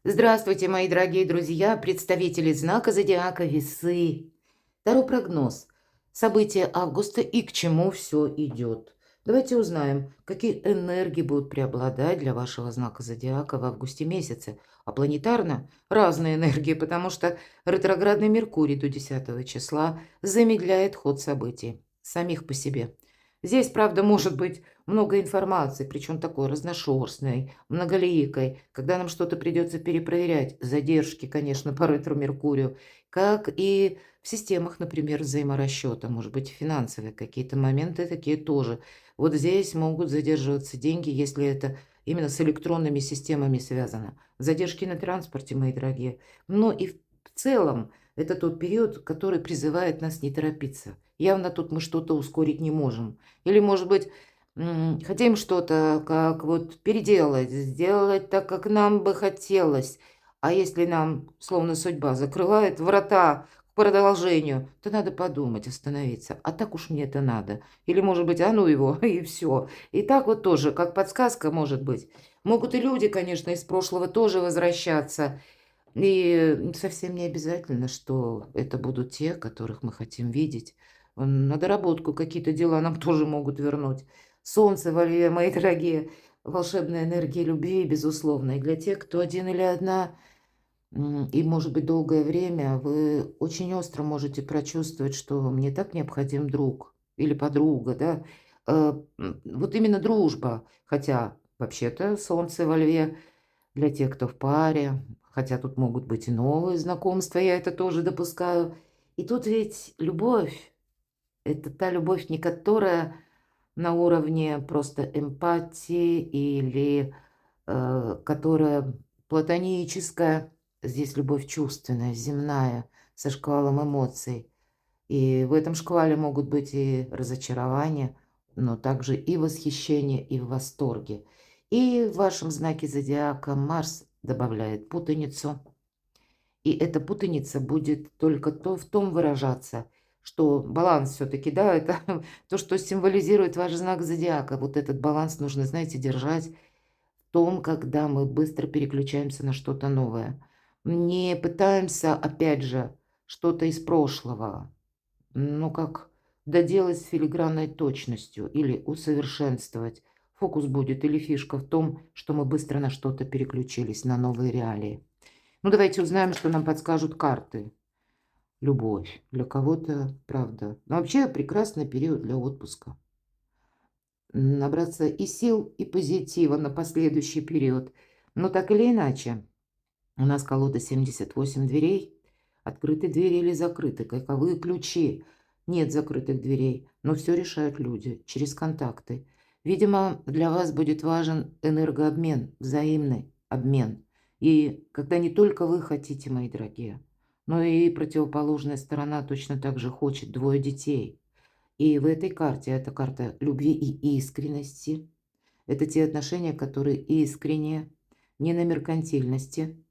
Здравствуйте, мои дорогие друзья, представители знака зодиака Весы. Таро прогноз. События августа и к чему все идет. Давайте узнаем, какие энергии будут преобладать для вашего знака зодиака в августе месяце. А планетарно разные энергии, потому что ретроградный Меркурий до 10 числа замедляет ход событий самих по себе. Здесь, правда, может быть много информации, причем такой разношерстной, многоликой, когда нам что-то придется перепроверять, задержки, конечно, по ретро-меркурию, как и в системах, например, взаиморасчета, может быть, финансовые какие-то моменты такие тоже. Вот здесь могут задерживаться деньги, если это именно с электронными системами связано. Задержки на транспорте, мои дорогие. Но и в целом это тот период, который призывает нас не торопиться. Явно тут мы что-то ускорить не можем. Или, может быть, хотим что-то как вот переделать, сделать так, как нам бы хотелось. А если нам, словно судьба, закрывает врата к продолжению, то надо подумать, остановиться. А так уж мне это надо. Или, может быть, а ну его, и все. И так вот тоже, как подсказка может быть. Могут и люди, конечно, из прошлого тоже возвращаться. И совсем не обязательно, что это будут те, которых мы хотим видеть. На доработку какие-то дела нам тоже могут вернуть. Солнце во льве, мои дорогие, волшебная энергия любви, безусловно. И для тех, кто один или одна, и, может быть, долгое время, вы очень остро можете прочувствовать, что мне так необходим друг или подруга, да. Вот именно дружба. Хотя, вообще-то, солнце во льве для тех, кто в паре, хотя тут могут быть и новые знакомства, я это тоже допускаю. И тут ведь любовь, это та любовь, не которая на уровне просто эмпатии или которая платоническая. Здесь любовь чувственная, земная, со шквалом эмоций. И в этом шквале могут быть и разочарования, но также и восхищение, и в восторге. И в вашем знаке зодиака Марс добавляет путаницу. И эта путаница будет только в том выражаться, что баланс все-таки, да, это то, что символизирует ваш знак зодиака. Вот этот баланс нужно, знаете, держать в том, когда мы быстро переключаемся на что-то новое. Не пытаемся, опять же, что-то из прошлого, ну, как доделать с филигранной точностью или усовершенствовать. Фокус будет или фишка в том, что мы быстро на что-то переключились, на новые реалии. Ну, давайте узнаем, что нам подскажут карты. Любовь. Для кого-то, правда. Но вообще прекрасный период для отпуска. Набраться и сил, и позитива на последующий период. Но так или иначе, у нас колода 78 дверей. Открыты двери или закрыты? Каковы ключи? Нет закрытых дверей, но все решают люди через контакты. Видимо, для вас будет важен энергообмен, взаимный обмен. И когда не только вы хотите, мои дорогие, но и противоположная сторона точно так же хочет, двое детей. И в этой карте, это карта любви и искренности. Это те отношения, которые искренние, не на меркантильности.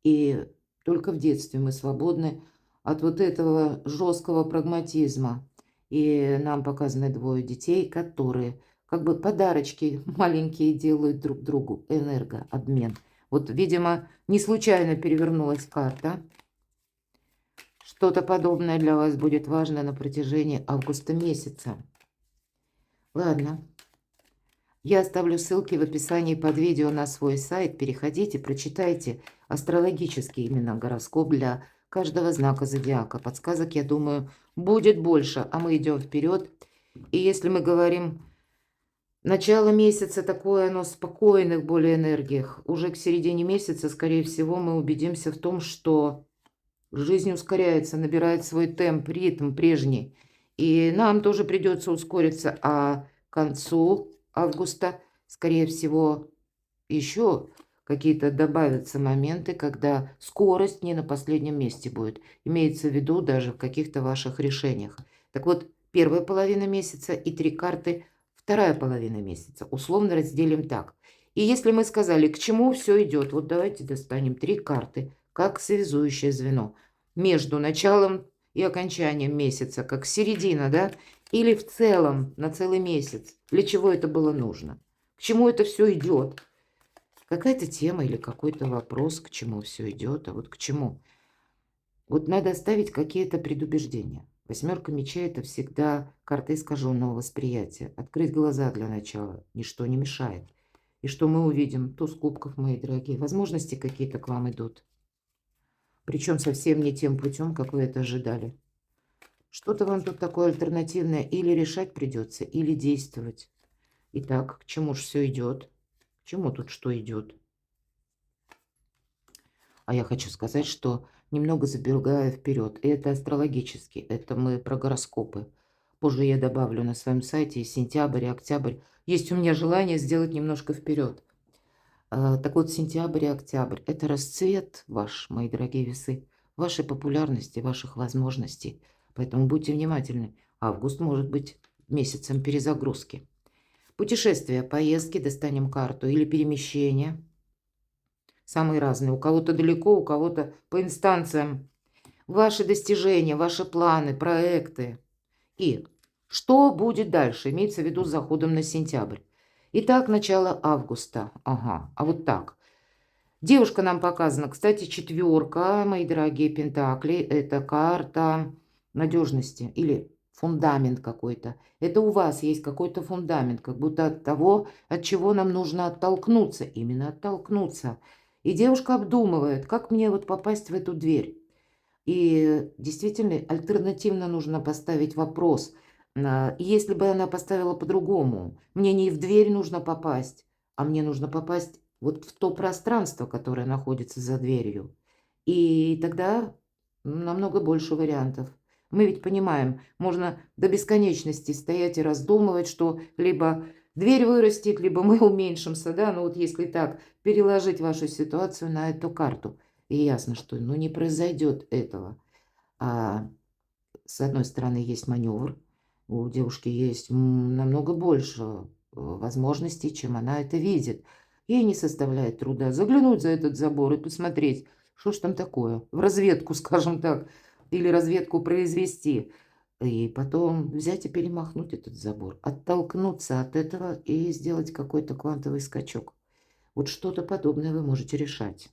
И только в детстве мы свободны от вот этого жесткого прагматизма. И нам показаны двое детей, которые как бы подарочки маленькие делают друг другу, энергообмен. Вот, видимо, не случайно перевернулась карта. Что-то подобное для вас будет важно на протяжении августа месяца. Ладно. Я оставлю ссылки в описании под видео на свой сайт. Переходите, прочитайте астрологический именно гороскоп для каждого знака зодиака. Подсказок, я думаю, будет больше, а мы идем вперед. И если мы говорим, начало месяца такое, оно в спокойных более энергиях, уже к середине месяца, скорее всего, мы убедимся в том, что жизнь ускоряется, набирает свой темп, ритм прежний. И нам тоже придется ускориться, а к концу августа, скорее всего, еще какие-то добавятся моменты, когда скорость не на последнем месте будет. Имеется в виду даже в каких-то ваших решениях. Так вот, первая половина месяца и 3 карты, вторая половина месяца. Условно разделим так. И если мы сказали, к чему все идет, вот давайте достанем 3 карты, как связующее звено между началом и окончанием месяца, как середина, да, или в целом на целый месяц. Для чего это было нужно? К чему это все идет? Какая-то тема или какой-то вопрос, к чему все идет, а вот к чему. Вот надо оставить какие-то предубеждения. Восьмерка мечей – это всегда карта искаженного восприятия. Открыть глаза для начала, ничто не мешает. И что мы увидим? Туз кубков, мои дорогие. Возможности какие-то к вам идут. Причем совсем не тем путем, как вы это ожидали. Что-то вам тут такое альтернативное или решать придется, или действовать. Итак, к чему же все идет? К чему тут что идет? А я хочу сказать, что немного забегая вперед, и это астрологически, это мы про гороскопы. Позже я добавлю на своем сайте сентябрь и октябрь. Есть у меня желание сделать немножко вперед. Так вот, сентябрь и октябрь – это расцвет ваш, мои дорогие весы, вашей популярности, ваших возможностей. Поэтому будьте внимательны. Август может быть месяцем перезагрузки. Путешествия, поездки, достанем карту, или перемещения. Самые разные. У кого-то далеко, у кого-то по инстанциям. Ваши достижения, ваши планы, проекты. И что будет дальше? Имеется в виду с заходом на сентябрь. Итак, начало августа. Ага, а вот так. Девушка нам показана. Кстати, четверка, мои дорогие пентакли, это карта надежности или фундамент какой-то. Это у вас есть какой-то фундамент, как будто от того, от чего нам нужно оттолкнуться. Именно оттолкнуться. И девушка обдумывает, как мне вот попасть в эту дверь. И действительно, альтернативно нужно поставить вопрос. Если бы она поставила по-другому, мне не в дверь нужно попасть, а мне нужно попасть вот в то пространство, которое находится за дверью. И тогда намного больше вариантов. Мы ведь понимаем, можно до бесконечности стоять и раздумывать, что либо дверь вырастет, либо мы уменьшимся, да, ну вот если так, переложить вашу ситуацию на эту карту. И ясно, что ну, не произойдет этого. А с одной стороны есть маневр, у девушки есть намного больше возможностей, чем она это видит. Ей не составляет труда заглянуть за этот забор и посмотреть, что ж там такое, в разведку, скажем так, или разведку произвести. И потом взять и перемахнуть этот забор, оттолкнуться от этого и сделать какой-то квантовый скачок. Вот что-то подобное вы можете решать.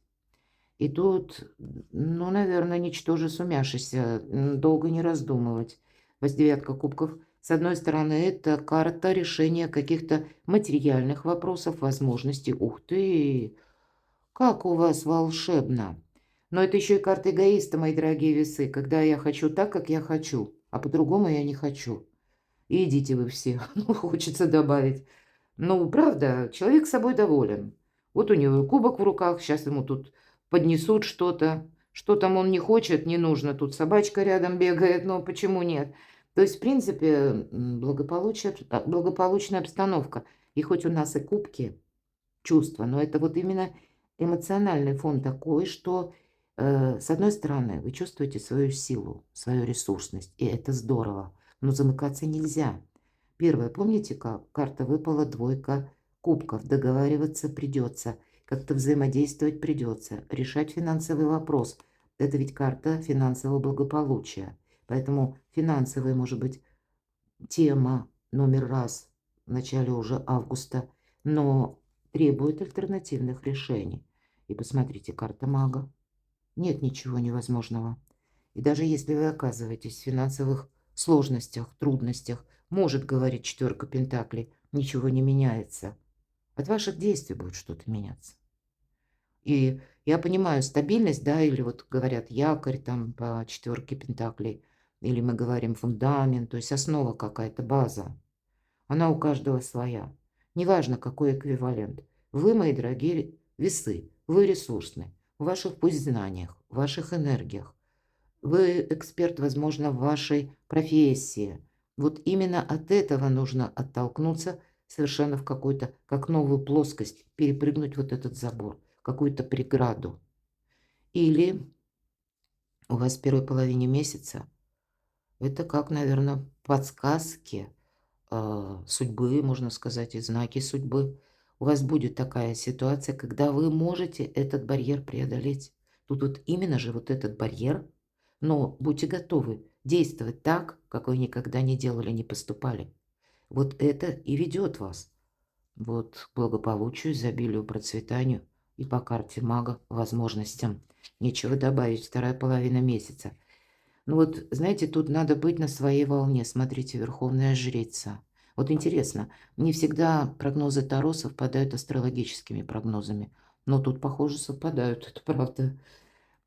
И тут, ну, наверное, ничтоже сумяшися, долго не раздумывать. Девятка кубков. С одной стороны, это карта решения каких-то материальных вопросов, возможностей. Ух ты, как у вас волшебно. Но это еще и карта эгоиста, мои дорогие весы, когда я хочу так, как я хочу, а по-другому я не хочу. И идите вы все, ну, хочется добавить. Ну, правда, человек собой доволен. Вот у него кубок в руках, сейчас ему тут поднесут что-то. Что там он не хочет, не нужно. Тут собачка рядом бегает, но почему нет? То есть, в принципе, благополучная обстановка. И хоть у нас и кубки, чувства, но это вот именно эмоциональный фон такой, что, с одной стороны, вы чувствуете свою силу, свою ресурсность, и это здорово, но замыкаться нельзя. Первое, помните, как карта выпала двойка кубков, договариваться придется, как-то взаимодействовать придется, решать финансовый вопрос. Это ведь карта финансового благополучия. Поэтому финансовая, может быть, тема номер раз в начале уже августа, но требует альтернативных решений. И посмотрите, карта мага. Нет ничего невозможного. И даже если вы оказываетесь в финансовых сложностях, трудностях, может говорить четверка пентаклей, ничего не меняется. От ваших действий будет что-то меняться. И я понимаю, стабильность, да, или вот говорят якорь там по четверке пентаклей, или мы говорим фундамент, то есть основа какая-то, база. Она у каждого своя. Неважно, какой эквивалент. Вы, мои дорогие весы, вы ресурсны в ваших пусть знаниях, в ваших энергиях. Вы эксперт, возможно, в вашей профессии. Вот именно от этого нужно оттолкнуться совершенно в какую-то, как новую плоскость, перепрыгнуть вот этот забор, какую-то преграду. Или у вас в первой половине месяца это как, наверное, подсказки судьбы, можно сказать, и знаки судьбы. У вас будет такая ситуация, когда вы можете этот барьер преодолеть. Тут вот именно же вот этот барьер, но будьте готовы действовать так, как вы никогда не делали, не поступали. Вот это и ведет вас вот к благополучию, изобилию, процветанию и по карте мага возможностям. Нечего добавить, вторая половина месяца. Ну вот, знаете, тут надо быть на своей волне. Смотрите, Верховная Жрица. Вот интересно, не всегда прогнозы Таро совпадают с астрологическими прогнозами, но тут, похоже, совпадают, это правда.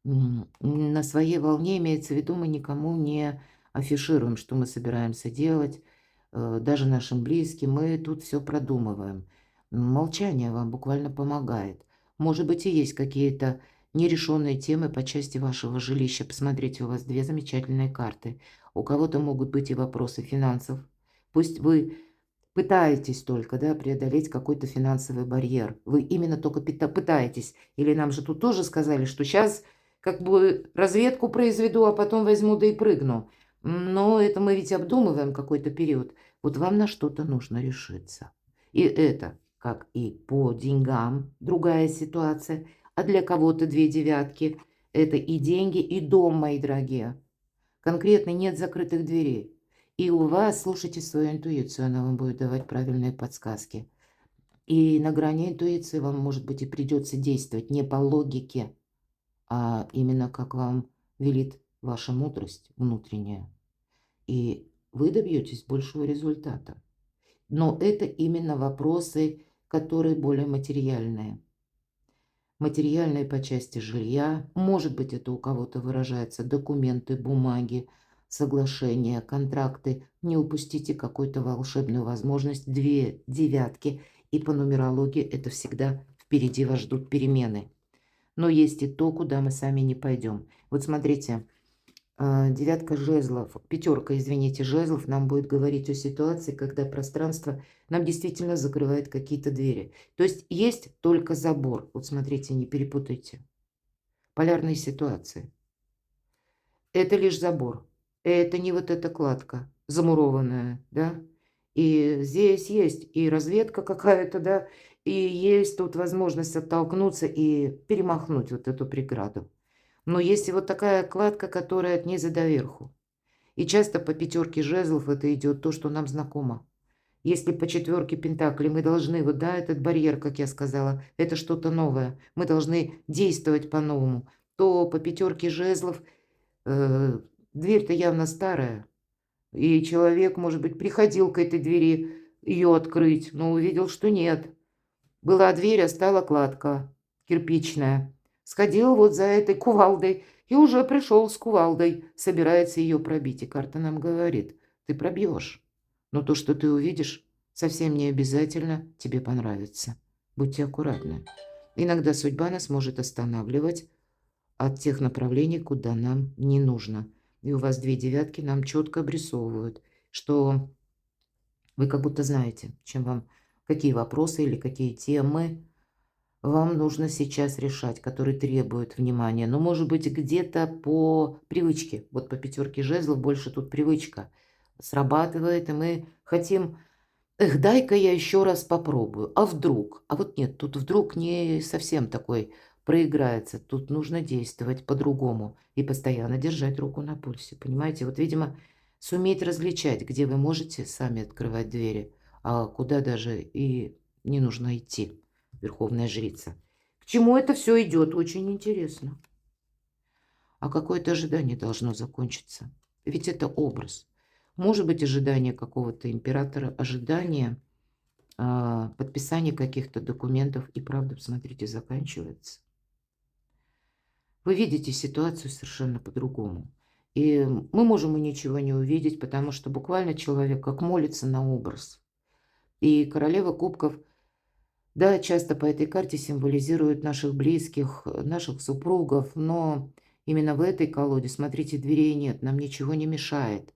На своей волне имеется в виду, мы никому не афишируем, что мы собираемся делать, даже нашим близким. Мы тут все продумываем. Молчание вам буквально помогает. Может быть, и есть какие-то нерешенные темы по части вашего жилища. Посмотрите, у вас две замечательные карты. У кого-то могут быть и вопросы финансов. Пусть вы пытаетесь только, да, преодолеть какой-то финансовый барьер. Вы именно только пытаетесь. Или нам же тут тоже сказали, что сейчас как бы разведку произведу, а потом возьму да и прыгну. Но это мы ведь обдумываем какой-то период. Вот вам на что-то нужно решиться. И это, как и по деньгам, другая ситуация. А для кого-то две девятки– это и деньги, и дом, мои дорогие. Конкретно нет закрытых дверей. И у вас, слушайте свою интуицию, она вам будет давать правильные подсказки. И на грани интуиции вам, может быть, и придется действовать не по логике, а именно как вам велит ваша мудрость внутренняя. И вы добьетесь большего результата. Но это именно вопросы, которые более материальные. Материальные по части жилья, может быть, это у кого-то выражается документы, бумаги, соглашения, контракты. Не упустите какую-то волшебную возможность, две девятки. И по нумерологии это всегда впереди вас ждут перемены. Но есть и то, куда мы сами не пойдем. Вот смотрите, девятка жезлов, пятерка, извините, жезлов нам будет говорить о ситуации, когда пространство нам действительно закрывает какие-то двери. То есть только забор. Вот смотрите, не перепутайте. Полярные ситуации. Это лишь забор. Это не вот эта кладка замурованная, да. И здесь есть и разведка какая-то, да, и есть тут возможность оттолкнуться и перемахнуть вот эту преграду. Но есть и вот такая кладка, которая от низа до верху. И часто по пятерке жезлов это идет то, что нам знакомо. Если по четверке пентаклей мы должны, вот да, этот барьер, как я сказала, это что-то новое, мы должны действовать по-новому, то по пятерке жезлов э, дверь-то явно старая. И человек, может быть, приходил к этой двери ее открыть, но увидел, что нет. Была дверь, а стала кладка кирпичная. Сходил вот за этой кувалдой и уже пришел с кувалдой, собирается ее пробить. И карта нам говорит, ты пробьешь. Но то, что ты увидишь, совсем не обязательно тебе понравится. Будьте аккуратны. Иногда судьба нас может останавливать от тех направлений, куда нам не нужно. И у вас две девятки нам четко обрисовывают, что вы как будто знаете, чем вам, какие вопросы или какие темы вам нужно сейчас решать, которые требуют внимания. Но, может быть, где-то по привычке. Вот по пятерке жезлов больше тут привычка срабатывает, и мы хотим, эх, дай-ка я еще раз попробую. А вдруг? А вот нет, тут вдруг не совсем такой проиграется. Тут нужно действовать по-другому и постоянно держать руку на пульсе. Понимаете? Вот, видимо, суметь различать, где вы можете сами открывать двери, а куда даже и не нужно идти. Верховная жрица. К чему это все идет? Очень интересно. А какое-то ожидание должно закончиться. Ведь это образ. Может быть, ожидание какого-то императора, ожидание подписания каких-то документов. И правда, посмотрите, заканчивается. Вы видите ситуацию совершенно по-другому. И мы можем и ничего не увидеть, потому что буквально человек как молится на образ. И королева кубков, да, часто по этой карте символизирует наших близких, наших супругов, но именно в этой колоде, смотрите, дверей нет, нам ничего не мешает,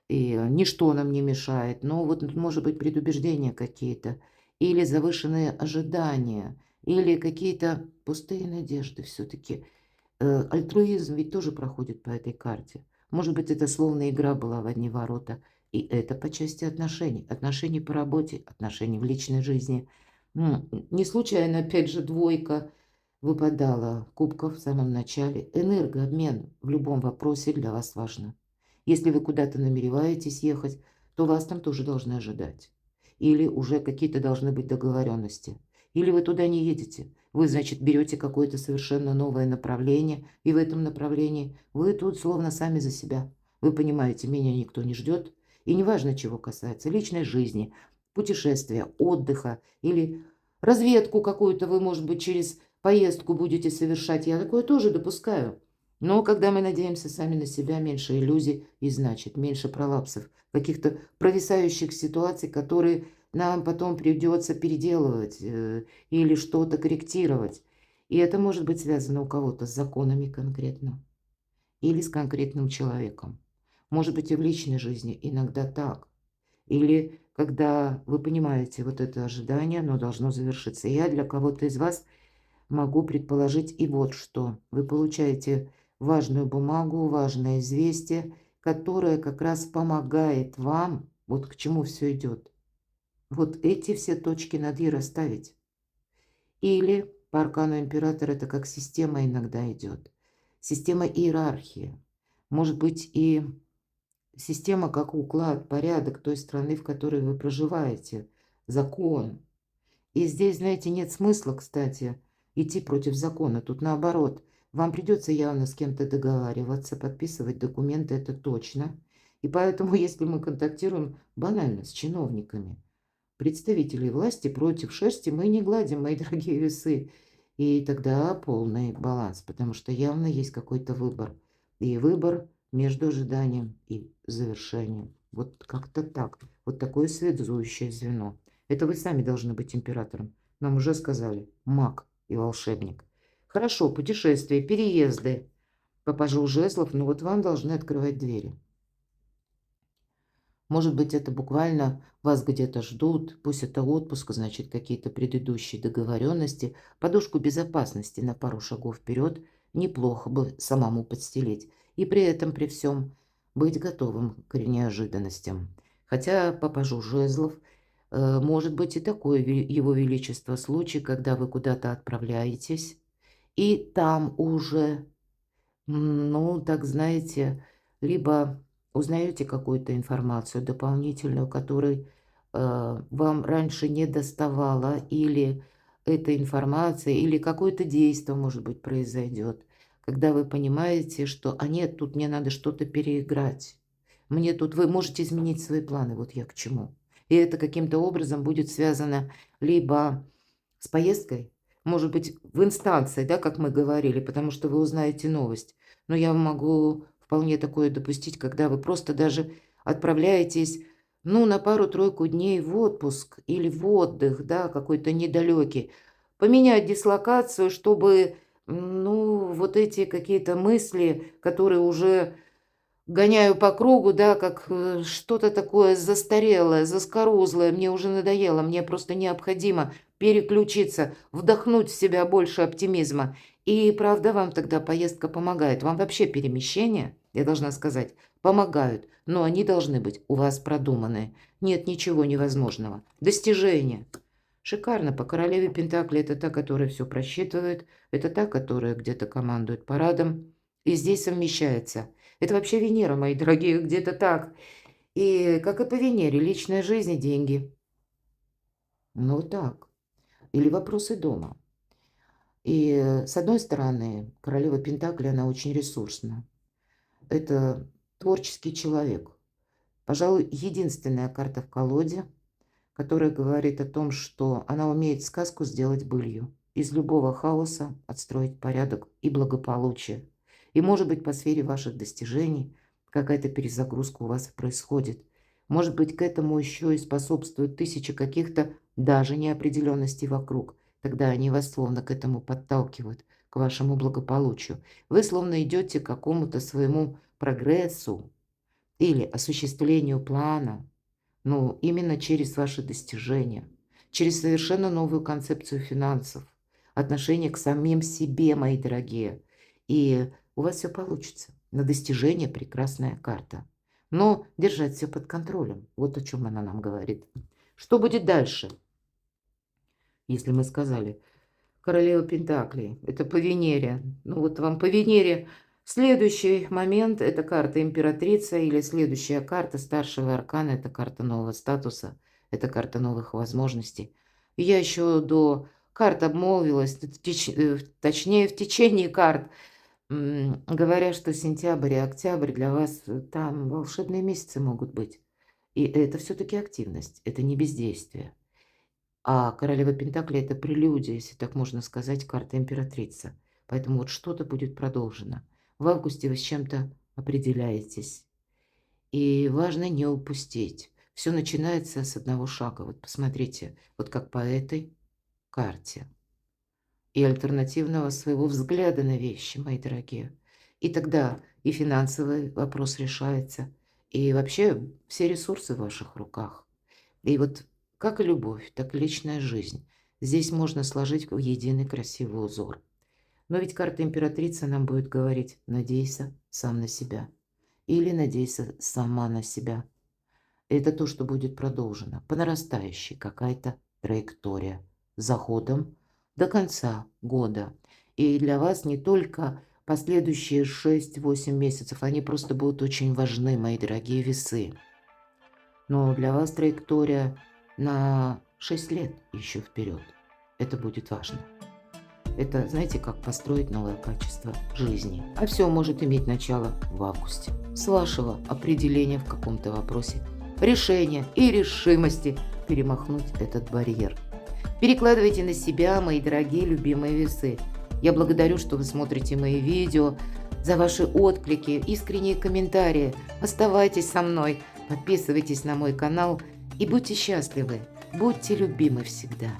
и ничто нам не мешает, но вот может быть предубеждения какие-то, или завышенные ожидания, или какие-то пустые надежды все-таки. Альтруизм ведь тоже проходит по этой карте. Может быть, это словно игра была в одни ворота. И это по части отношений. Отношений по работе, отношений в личной жизни. Не случайно, опять же, двойка выпадала кубков в самом начале. Энергообмен в любом вопросе для вас важно. Если вы куда-то намереваетесь ехать, то вас там тоже должны ожидать. или уже какие-то должны быть договоренности. Или вы туда не едете. Вы, значит, берете какое-то совершенно новое направление, и в этом направлении вы тут словно сами за себя. Вы понимаете, меня никто не ждет, и неважно, чего касается личной жизни, путешествия, отдыха или разведку какую-то вы, может быть, через поездку будете совершать. Я такое тоже допускаю. Но когда мы надеемся сами на себя, меньше иллюзий и значит, меньше пролапсов, каких-то провисающих ситуаций, которые нам потом придется переделывать или что-то корректировать. И это может быть связано у кого-то с законами конкретно или с конкретным человеком. Может быть, и в личной жизни иногда так. Или когда вы понимаете вот это ожидание, оно должно завершиться. Я для кого-то из вас могу предположить и вот что. Вы получаете важную бумагу, важное известие, которое как раз помогает вам, вот к чему все идет. Вот эти все точки над «и» расставить. Или по аркану императора это как система иногда идет. Система иерархии. Может быть и система как уклад, порядок той страны, в которой вы проживаете. Закон. И здесь, знаете, нет смысла, кстати, идти против закона. Тут наоборот. Вам придется явно с кем-то договариваться, подписывать документы, это точно. И поэтому, если мы контактируем банально с чиновниками, представителей власти против шерсти мы не гладим, мои дорогие весы. И тогда полный баланс, потому что явно есть какой-то выбор. И выбор между ожиданием и завершением. Вот как-то так. Вот такое связующее звено. Это вы сами должны быть императором. Нам уже сказали. Маг и волшебник. Хорошо, путешествия, переезды. Попажу жезлов, но вот вам должны открывать двери. Может быть, это буквально вас где-то ждут, пусть это отпуск, значит, какие-то предыдущие договоренности, подушку безопасности на пару шагов вперед неплохо бы самому подстелить. И при этом, при всем, быть готовым к неожиданностям. Хотя по пажу жезлов может быть и такой его величество случай, когда вы куда-то отправляетесь, и там уже ну, так знаете, либо узнаете какую-то информацию дополнительную, которой вам раньше не доставала, или эта информация, или какое-то действие, может быть, произойдет, когда вы понимаете, что, а нет, тут мне надо что-то переиграть. Мне тут вы можете изменить свои планы, вот я к чему. И это каким-то образом будет связано либо с поездкой, может быть, в инстанции, да, как мы говорили, потому что вы узнаете новость. Но я могу вполне такое допустить, когда вы просто даже отправляетесь, ну, на пару-тройку дней в отпуск или в отдых, да, какой-то недалекий. Поменять дислокацию, чтобы, ну, вот эти какие-то мысли, которые уже гоняю по кругу, да, как что-то такое застарелое, заскорузлое, мне уже надоело, мне просто необходимо переключиться, вдохнуть в себя больше оптимизма. И правда, вам тогда поездка помогает. Вам вообще перемещения, я должна сказать, помогают, но они должны быть у вас продуманные. Нет ничего невозможного. Достижения. Шикарно. По королеве Пентакли это та, которая все просчитывает, это та, которая где-то командует парадом. И здесь совмещается. Это вообще Венера, мои дорогие, где-то так. И как и по Венере, личная жизнь и деньги. Ну так. Или вопросы дома. И с одной стороны, королева Пентакли, она очень ресурсна. Это творческий человек. Пожалуй, единственная карта в колоде, которая говорит о том, что она умеет сказку сделать былью. Из любого хаоса отстроить порядок и благополучие. И, может быть, по сфере ваших достижений какая-то перезагрузка у вас происходит. Может быть, к этому еще и способствуют тысячи каких-то даже неопределенностей вокруг. Тогда они вас словно к этому подталкивают, к вашему благополучию. Вы словно идете к какому-то своему прогрессу или осуществлению плана, ну, именно через ваши достижения, через совершенно новую концепцию финансов, отношение к самим себе, мои дорогие. И у вас все получится. На достижение прекрасная карта. Но держать все под контролем. Вот о чем она нам говорит. Что будет дальше? Если мы сказали, королева Пентаклей, это по Венере. Ну вот вам по Венере. Следующий момент – это карта императрица, или следующая карта старшего аркана – это карта нового статуса. Это карта новых возможностей. И я еще до карт обмолвилась, точнее, в течение карт, говоря, что сентябрь и октябрь для вас там волшебные месяцы могут быть. И это все-таки активность, это не бездействие. А королева Пентаклей– это прелюдия, если так можно сказать, карта императрица. Поэтому вот что-то будет продолжено. В августе вы с чем-то определяетесь. И важно не упустить. Все начинается с одного шага. Вот посмотрите, вот как по этой карте. И альтернативного своего взгляда на вещи, мои дорогие. И тогда и финансовый вопрос решается, и вообще все ресурсы в ваших руках. И вот как и любовь, так и личная жизнь. Здесь можно сложить в единый красивый узор. Но ведь карта императрицы нам будет говорить: надейся сам на себя. Или надейся сама на себя. Это то, что будет продолжено. По нарастающей какая-то траектория. За ходом до конца года. И для вас не только последующие 6-8 месяцев. Они просто будут очень важны, мои дорогие весы. Но для вас траектория на 6 лет еще вперед. Это будет важно. Это, знаете, как построить новое качество жизни. А все может иметь начало в августе. С вашего определения в каком-то вопросе, решения и решимости перемахнуть этот барьер. Перекладывайте на себя, мои дорогие любимые весы. Я благодарю, что вы смотрите мои видео, за ваши отклики, искренние комментарии. Оставайтесь со мной, подписывайтесь на мой канал и будьте счастливы, будьте любимы всегда.